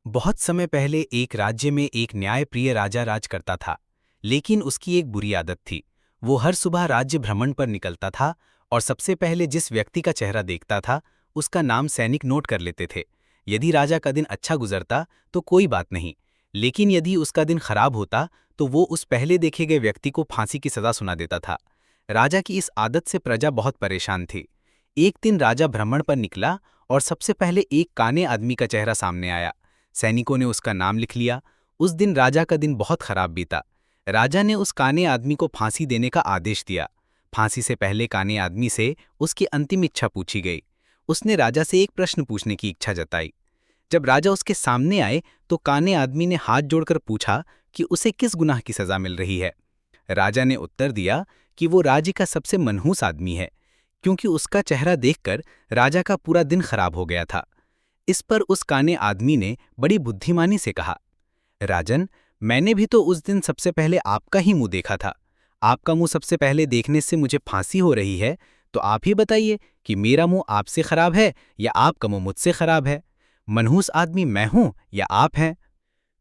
बहुत समय पहले एक राज्य में एक न्यायप्रिय राजा राज करता था। लेकिन उसकी एक बुरी आदत थी। वो हर सुबह राज्य भ्रमण पर निकलता था और सबसे पहले जिस व्यक्ति का चेहरा देखता था उसका नाम सैनिक नोट कर लेते थे। यदि राजा का दिन अच्छा गुजरता तो कोई बात नहीं, लेकिन यदि उसका दिन खराब होता तो वो उस पहले देखे गए व्यक्ति को फांसी की सजा सुना देता था। राजा की इस आदत से प्रजा बहुत परेशान थी। एक दिन राजा भ्रमण पर निकला और सबसे पहले एक काने आदमी का चेहरा सामने आया। सैनिकों ने उसका नाम लिख लिया। उस दिन राजा का दिन बहुत खराब बीता। राजा ने उस काने आदमी को फांसी देने का आदेश दिया। फांसी से पहले काने आदमी से उसकी अंतिम इच्छा पूछी गई। उसने राजा से एक प्रश्न पूछने की इच्छा जताई। जब राजा उसके सामने आए तो काने आदमी ने हाथ जोड़कर पूछा कि उसे किस गुनाह की सजा मिल रही है। राजा ने उत्तर दिया कि वो राज्य का सबसे मनहूस आदमी है, क्योंकि उसका चेहरा देखकर राजा का पूरा दिन खराब हो गया था। इस पर उस काने आदमी ने बड़ी बुद्धिमानी से कहा, राजन, मैंने भी तो उस दिन सबसे पहले आपका ही मुंह देखा था। आपका मुंह सबसे पहले देखने से मुझे फांसी हो रही है, तो आप ही बताइए कि मेरा मुंह आपसे खराब है या आपका मुंह मुझसे खराब है। मनहूस आदमी मैं हूं या आप हैं?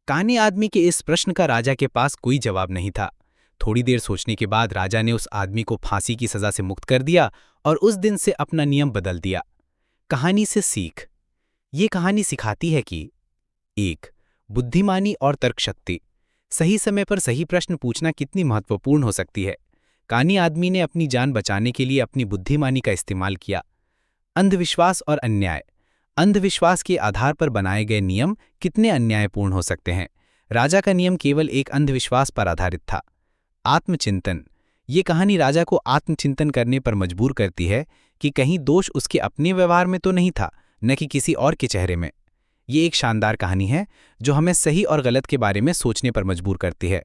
काने आदमी के इस प्रश्न का राजा के पास कोई जवाब नहीं था। थोड़ी देर सोचने के बाद राजा ने उस आदमी को फांसी की सजा से मुक्त कर दिया और उस दिन से अपना नियम बदल दिया। कहानी से सीख। ये कहानी सिखाती है कि 1. बुद्धिमानी और तर्कशक्ति। सही समय पर सही प्रश्न पूछना कितनी महत्वपूर्ण हो सकती है। कानी आदमी ने अपनी जान बचाने के लिए अपनी बुद्धिमानी का इस्तेमाल किया। अंधविश्वास और अन्याय। अंधविश्वास के आधार पर बनाए गए नियम कितने अन्यायपूर्ण हो सकते हैं। राजा का नियम केवल एक अंधविश्वास पर आधारित था। आत्मचिंतन। ये कहानी राजा को आत्मचिंतन करने पर मजबूर करती है कि कहीं दोष उसके अपने व्यवहार में तो नहीं था, न कि किसी और के चेहरे में। ये एक शानदार कहानी है जो हमें सही और गलत के बारे में सोचने पर मजबूर करती है।